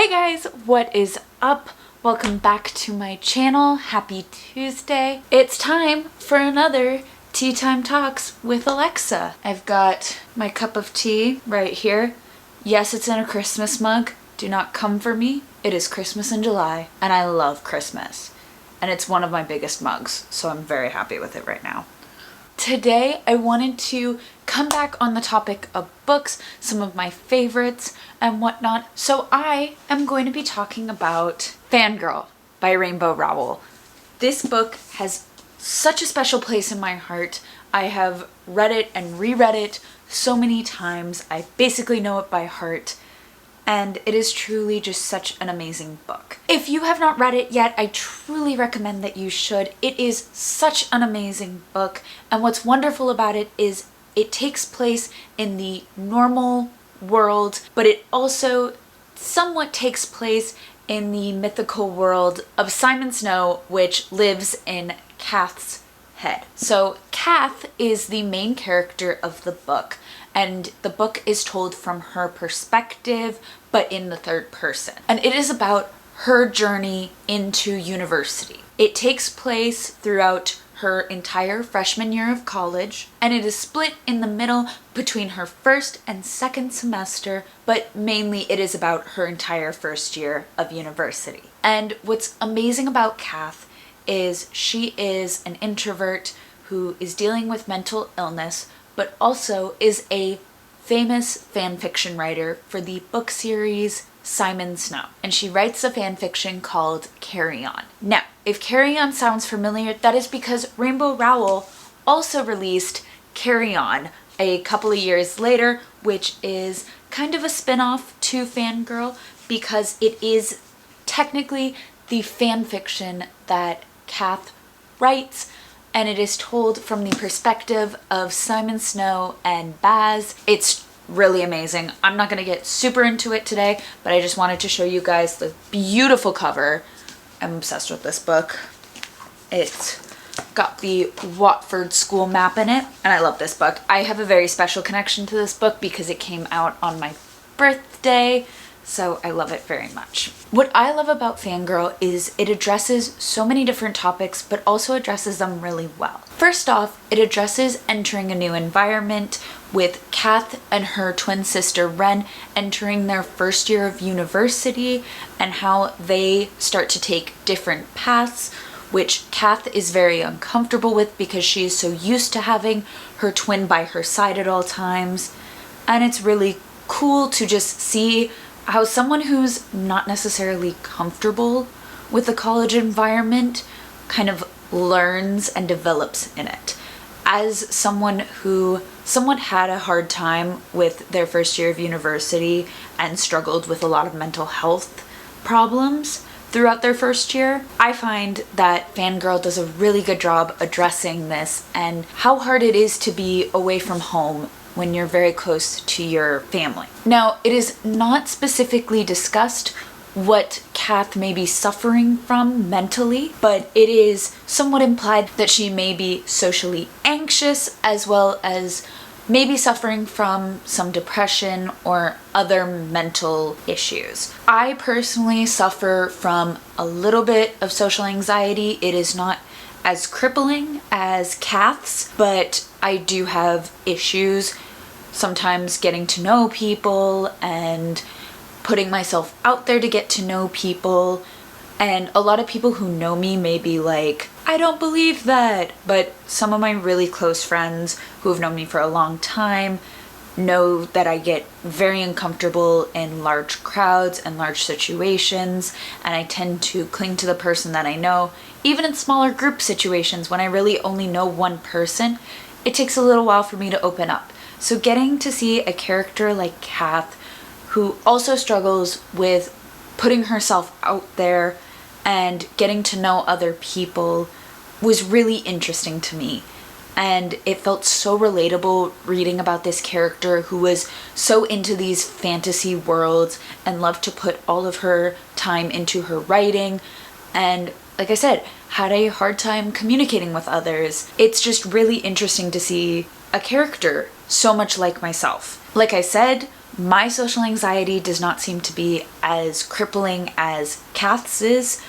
Hey guys, what is up? Welcome back to my channel. Happy Tuesday. It's time for another Tea Time Talks with Alexa. I've got my cup of tea right here. Yes, it's in a Christmas mug. Do not come for me. It is Christmas in July, and I love Christmas. And it's one of my biggest mugs, so I'm very happy with it right now. Today, I wanted to come back on the topic of books, some of my favorites and whatnot. So I am going to be talking about Fangirl by Rowell. This book has such a special place in my heart. I have read it and reread it so many times. I basically know it by heart. And it is truly just such an amazing book. If you have not read it yet, I truly recommend that you should. It is such an amazing book, and what's wonderful about it is it takes place in the normal world, but it also somewhat takes place in the mythical world of Simon Snow, which lives in Cath's head. So Cath is the main character of the book, and the book is told from her perspective, but in the third person. And it is about her journey into university. It takes place throughout her entire freshman year of college, and it is split in the middle between her first and second semester, but mainly it is about her entire first year of university. And what's amazing about Cath is she is an introvert who is dealing with mental illness, but also is a famous fan fiction writer for the book series Simon Snow. And she writes a fan fiction called Carry On. Now, if Carry On sounds familiar, that is because Rowell also released Carry On a couple of years later, which is kind of a spin-off to Fangirl because it is technically the fan fiction that Cath writes, and it is told from the perspective of Simon Snow and Baz. It's really amazing. I'm not going to get super into it today, but I just wanted to show you guys the beautiful cover. I'm obsessed with this book. It's got the Watford school map in it, and I love this book. I have a very special connection to this book because it came out on my birthday, so I love it very much. What I love about Fangirl is it addresses so many different topics, but also addresses them really well. First off, it addresses entering a new environment with Cath and her twin sister Ren entering their first year of university and how they start to take different paths, which Cath is very uncomfortable with because she is so used to having her twin by her side at all times. And it's really cool to just see how someone who's not necessarily comfortable with the college environment kind of learns and develops in it. As someone who somewhat had a hard time with their first year of university and struggled with a lot of mental health problems throughout their first year, I find that Fangirl does a really good job addressing this and how hard it is to be away from home when you're very close to your family. Now, it is not specifically discussed what Cath may be suffering from mentally, but it is somewhat implied that she may be socially anxious as well as maybe suffering from some depression or other mental issues. I personally suffer from a little bit of social anxiety. It is not as crippling as Cath's, but I do have issues sometimes getting to know people and putting myself out there to get to know people. And a lot of people who know me may be like, I don't believe that. But some of my really close friends who have known me for a long time know that I get very uncomfortable in large crowds and large situations, and I tend to cling to the person that I know. Even in smaller group situations, when I really only know one person, it takes a little while for me to open up. So getting to see a character like Cath, who also struggles with putting herself out there and getting to know other people, was really interesting to me. And it felt so relatable reading about this character who was so into these fantasy worlds and loved to put all of her time into her writing. And like I said, had a hard time communicating with others. It's just really interesting to see a character so much like myself. Like I said, My social anxiety does not seem to be as crippling as Kath's is,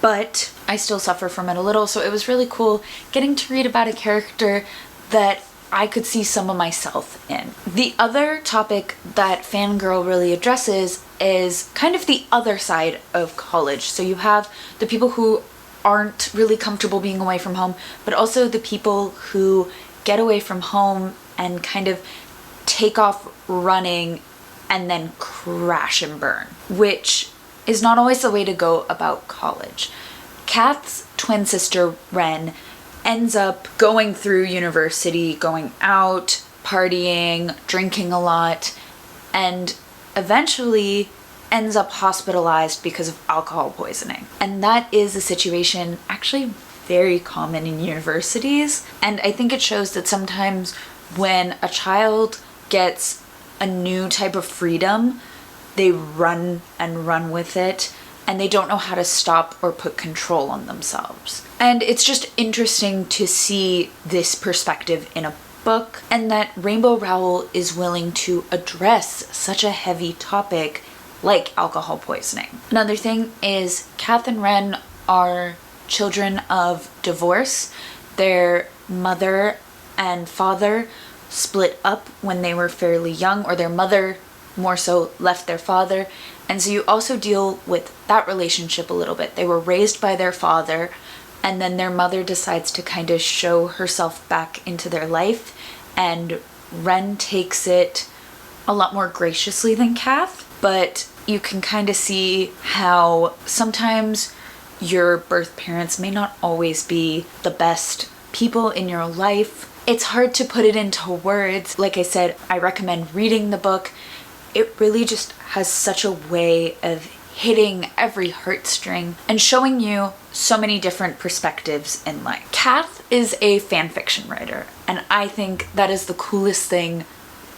but I still suffer from it a little, so it was really cool getting to read about a character that I could see some of myself in. The other topic that Fangirl really addresses is kind of the other side of college. So you have the people who aren't really comfortable being away from home, but also the people who get away from home and kind of take off running and then crash and burn, which is not always the way to go about college. Kath's twin sister, Ren, ends up going through university, going out, partying, drinking a lot, and eventually ends up hospitalized because of alcohol poisoning. And that is a situation actually very common in universities. And I think it shows that sometimes when a child gets a new type of freedom, they run and run with it, and they don't know how to stop or put control on themselves. And it's just interesting to see this perspective in a book, and that Rainbow Rowell is willing to address such a heavy topic like alcohol poisoning. Another thing is Kath and Ren are children of divorce. Their mother and father split up when they were fairly young, or their mother more so left their father, and so you also deal with that relationship a little bit. They were raised by their father, and then their mother decides to kind of show herself back into their life, and Ren takes it a lot more graciously than Kath, but you can kind of see how sometimes your birth parents may not always be the best people in your life. It's hard to put it into words. Like I said, I recommend reading the book. It really just has such a way of hitting every heartstring and showing you so many different perspectives in life. Kath is a fan fiction writer, and I think that is the coolest thing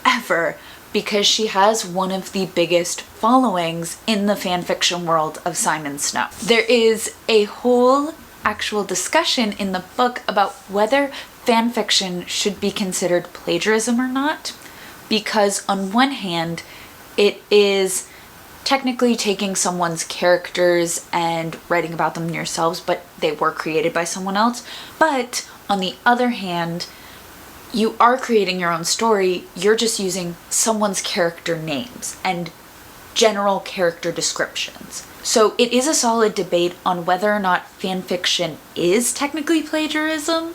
ever, because she has one of the biggest followings in the fan fiction world of Simon Snow. There is a whole actual discussion in the book about whether fan fiction should be considered plagiarism or not, because on one hand, it is technically taking someone's characters and writing about them yourselves, but they were created by someone else. But on the other hand, you are creating your own story. You're just using someone's character names and general character descriptions. So it is a solid debate on whether or not fan fiction is technically plagiarism.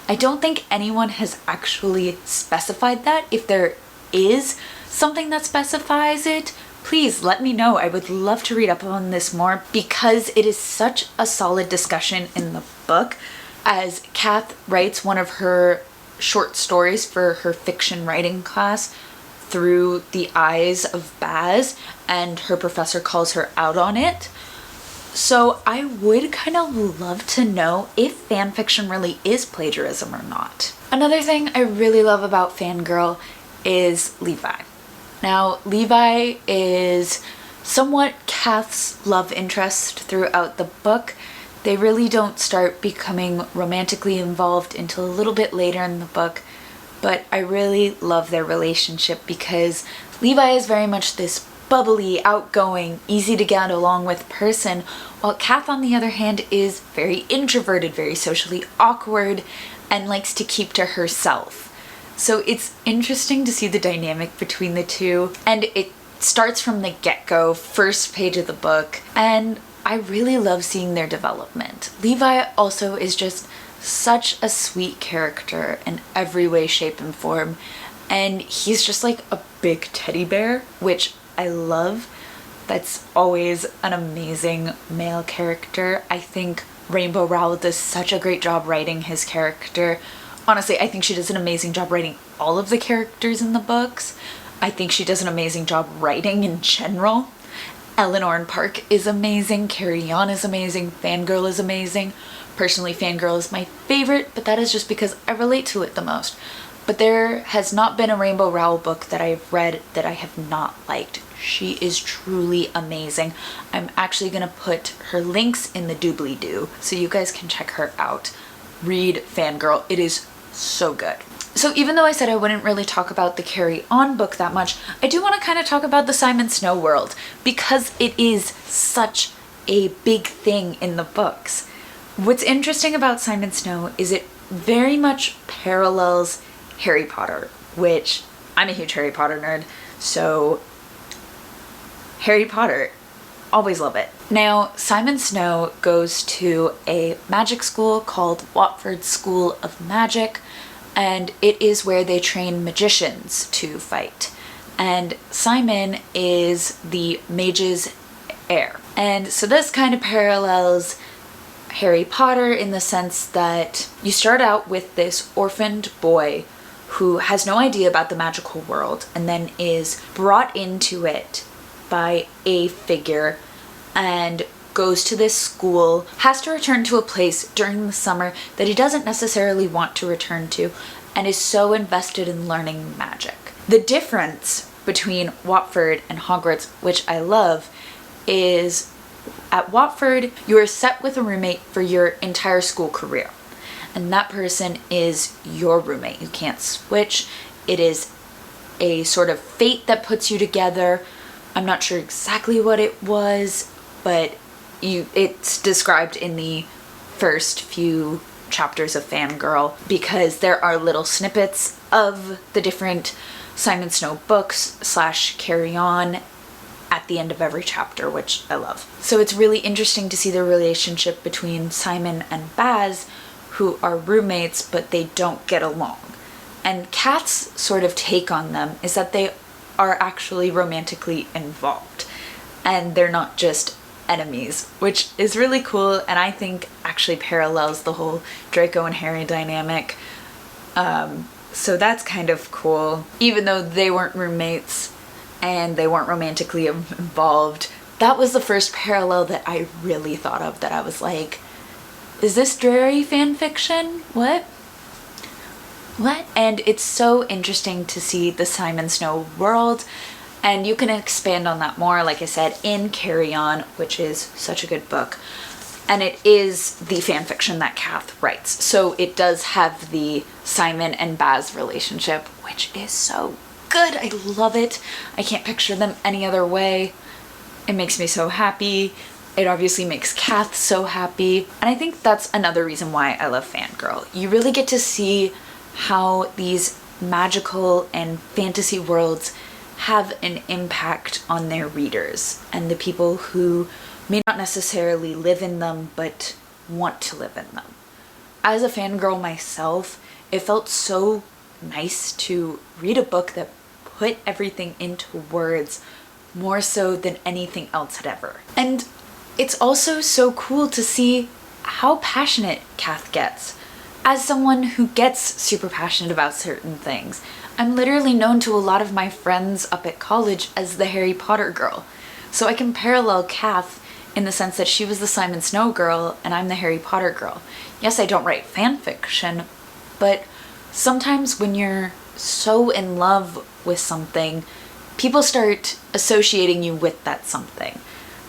I don't think anyone has actually specified that. If there is something that specifies it, please let me know. I would love to read up on this more, because it is such a solid discussion in the book. As Kath writes one of her short stories for her fiction writing class through the eyes of Baz, and her professor calls her out on it. So I would kind of love to know if fan fiction really is plagiarism or not. Another thing I really love about Fangirl is Levi. Now, Levi is somewhat Kath's love interest throughout the book. They really don't start becoming romantically involved until a little bit later in the book, but I really love their relationship because Levi is very much this bubbly, outgoing, easy to get along with person, while Kath, on the other hand, is very introverted, very socially awkward, and likes to keep to herself. So it's interesting to see the dynamic between the two, and it starts from the get-go, first page of the book, and I really love seeing their development. Levi also is just such a sweet character in every way, shape, and form, and he's just like a big teddy bear, which I love. That's always an amazing male character. I think Rainbow Rowell does such a great job writing his character. Honestly, I think she does an amazing job writing all of the characters in the books. I think she does an amazing job writing in general. Eleanor and Park is amazing. Carry On is amazing. Fangirl is amazing. Personally, Fangirl is my favorite, but that is just because I relate to it the most. But there has not been a Rainbow Rowell book that I've read that I have not liked. She is truly amazing. I'm actually going to put her links in the doobly-doo so you guys can check her out. Read Fangirl. It is so good. So even though I said I wouldn't really talk about the Carry On book that much, I do want to kind of talk about the Simon Snow world because it is such a big thing in the books. What's interesting about Simon Snow is it very much parallels Harry Potter, which I'm a huge Harry Potter nerd, so Harry Potter, always love it. Now, Simon Snow goes to a magic school called Watford School of Magic, and it is where they train magicians to fight. And Simon is the mage's heir. And so this kind of parallels Harry Potter in the sense that you start out with this orphaned boy who has no idea about the magical world and then is brought into it by a figure and goes to this school, has to return to a place during the summer that he doesn't necessarily want to return to, and is so invested in learning magic. The difference between Watford and Hogwarts, which I love, is at Watford, you are set with a roommate for your entire school career. And that person is your roommate. You can't switch. It is a sort of fate that puts you together. I'm not sure exactly what it was, but it's described in the first few chapters of Fangirl because there are little snippets of the different Simon Snow books / Carry On at the end of every chapter, which I love. So it's really interesting to see the relationship between Simon and Baz, who are roommates, but they don't get along. And Kat's sort of take on them is that they are actually romantically involved, and they're not just enemies, which is really cool, and I think actually parallels the whole Draco and Harry dynamic. So that's kind of cool. Even though they weren't roommates and they weren't romantically involved, that was the first parallel that I really thought of, that I was like, is this Drarry fan fiction? What? And it's so interesting to see the Simon Snow world, and you can expand on that more, like I said, in Carry On, which is such a good book. And it is the fan fiction that Kath writes. So it does have the Simon and Baz relationship, which is so good. I love it. I can't picture them any other way. It makes me so happy. It obviously makes Kath so happy. And I think that's another reason why I love Fangirl. You really get to see how these magical and fantasy worlds have an impact on their readers and the people who may not necessarily live in them but want to live in them. As a fangirl myself, it felt so nice to read a book that put everything into words more so than anything else had ever. And it's also so cool to see how passionate Kath gets. As someone who gets super passionate about certain things, I'm literally known to a lot of my friends up at college as the Harry Potter girl. So I can parallel Kath in the sense that she was the Simon Snow girl and I'm the Harry Potter girl. Yes, I don't write fan fiction, but sometimes when you're so in love with something, people start associating you with that something.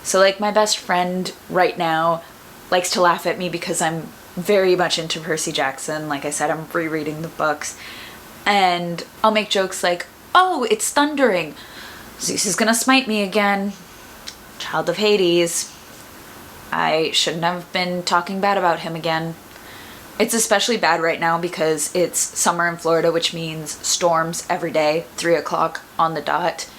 So like my best friend right now likes to laugh at me because I'm very much into Percy Jackson. Like I said, I'm rereading the books. And I'll make jokes like, oh, it's thundering. Zeus is gonna smite me again. Child of Hades. I shouldn't have been talking bad about him again. It's especially bad right now because it's summer in Florida, which means storms every day, 3 o'clock on the dot.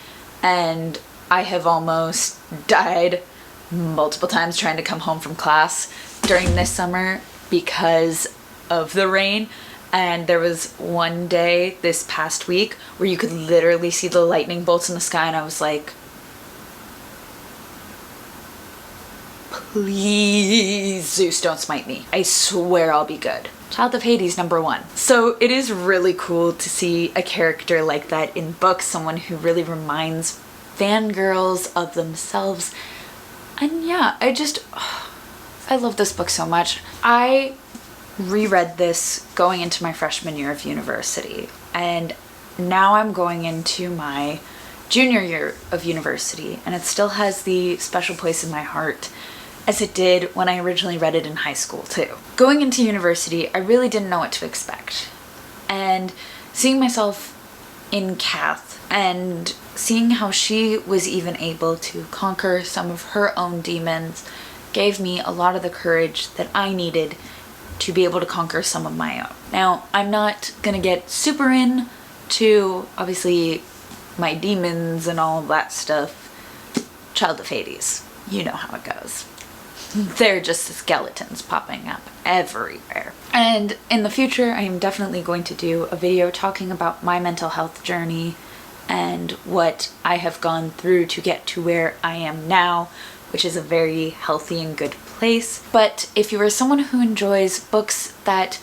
And I have almost died multiple times trying to come home from class during this summer because of the rain. And there was one day this past week where you could literally see the lightning bolts in the sky, and I was like, please, Zeus, don't smite me. I swear I'll be good. Child of Hades, #1. So it is really cool to see a character like that in books, someone who really reminds fangirls of themselves. And yeah, I love this book so much. I reread this going into my freshman year of university, and now I'm going into my junior year of university, and it still has the special place in my heart as it did when I originally read it in high school too. Going into university, I really didn't know what to expect, and seeing myself in Kath and seeing how she was even able to conquer some of her own demons gave me a lot of the courage that I needed to be able to conquer some of my own. Now, I'm not gonna get super into, obviously, my demons and all that stuff. Child of Hades, you know how it goes. They're just skeletons popping up everywhere. And in the future, I am definitely going to do a video talking about my mental health journey and what I have gone through to get to where I am now, which is a very healthy and good place. But if you are someone who enjoys books that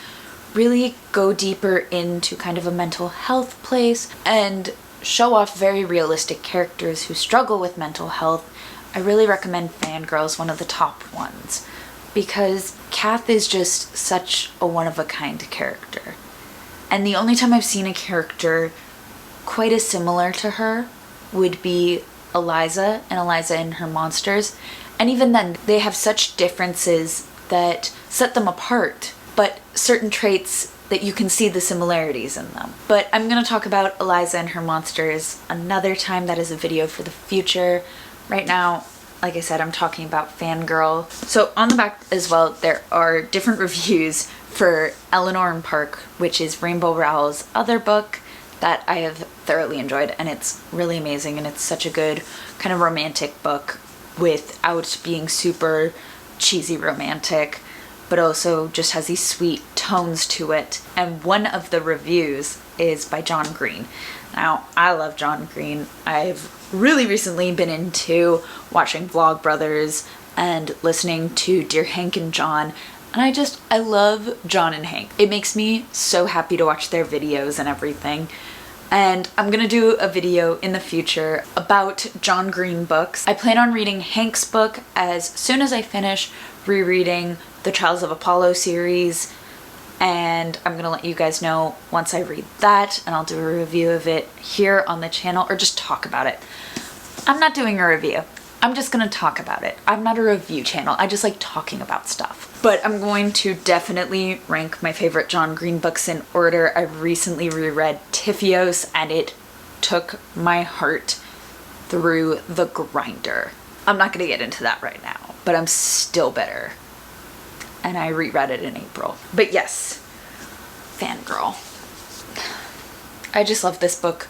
really go deeper into kind of a mental health place and show off very realistic characters who struggle with mental health, I really recommend Fangirl's one of the top ones, because Kath is just such a one-of-a-kind character. And the only time I've seen a character quite as similar to her would be Eliza and her monsters. And even then, they have such differences that set them apart, but certain traits that you can see the similarities in them. But I'm gonna talk about Eliza and her monsters another time. That is a video for the future. Right now, like I said, I'm talking about Fangirl. So on the back as well, there are different reviews for Eleanor and Park, which is Rainbow Rowell's other book that I have thoroughly enjoyed, and it's really amazing, and it's such a good kind of romantic book without being super cheesy romantic, but also just has these sweet tones to it. And one of the reviews is by John Green. Now, I love John Green. I've really recently been into watching Vlogbrothers and listening to Dear Hank and John, and I love John and Hank. It makes me so happy to watch their videos and everything. And I'm gonna do a video in the future about John Green books. I plan on reading Hank's book as soon as I finish rereading the Trials of Apollo series, and I'm gonna let you guys know once I read that, and I'll do a review of it here on the channel, or just talk about it. I'm not doing a review. I'm just gonna talk about it. I'm not a review channel. I just like talking about stuff. But I'm going to definitely rank my favorite John Green books in order. I recently reread Tiffios, and it took my heart through the grinder. I'm not gonna get into that right now, but I'm still bitter. And I reread it in April. But yes, Fangirl. I just love this book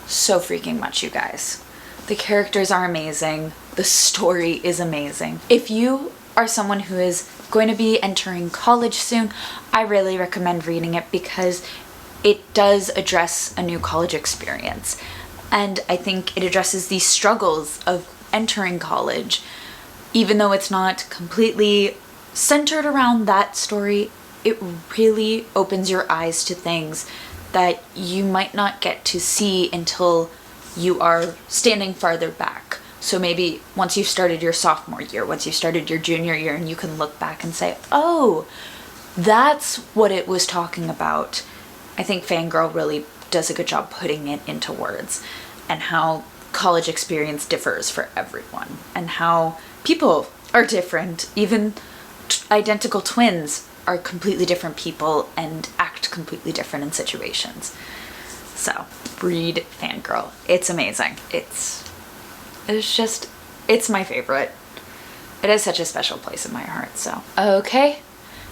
so freaking much, you guys. The characters are amazing. The story is amazing. If you are someone who is going to be entering college soon, I really recommend reading it because it does address a new college experience. And I think it addresses these struggles of entering college. Even though it's not completely centered around that story, it really opens your eyes to things that you might not get to see until you are standing farther back. So maybe once you've started your sophomore year, once you've started your junior year, and you can look back and say, oh, that's what it was talking about. I think Fangirl really does a good job putting it into words, and how college experience differs for everyone, and how people are different. Even identical twins are completely different people and act completely different in situations. So read Fangirl. It's amazing. It's my favorite. It has such a special place in my heart. So okay,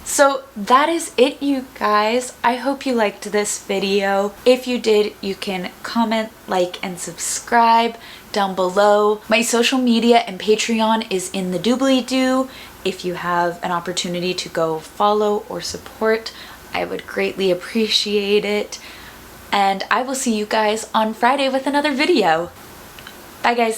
so that is it, you guys. I hope you liked this video. If you did, you can comment, like, and subscribe down below. My social media and Patreon is in the doobly-doo. If you have an opportunity to go follow or support, I would greatly appreciate it. And I will see you guys on Friday with another video. Bye, guys.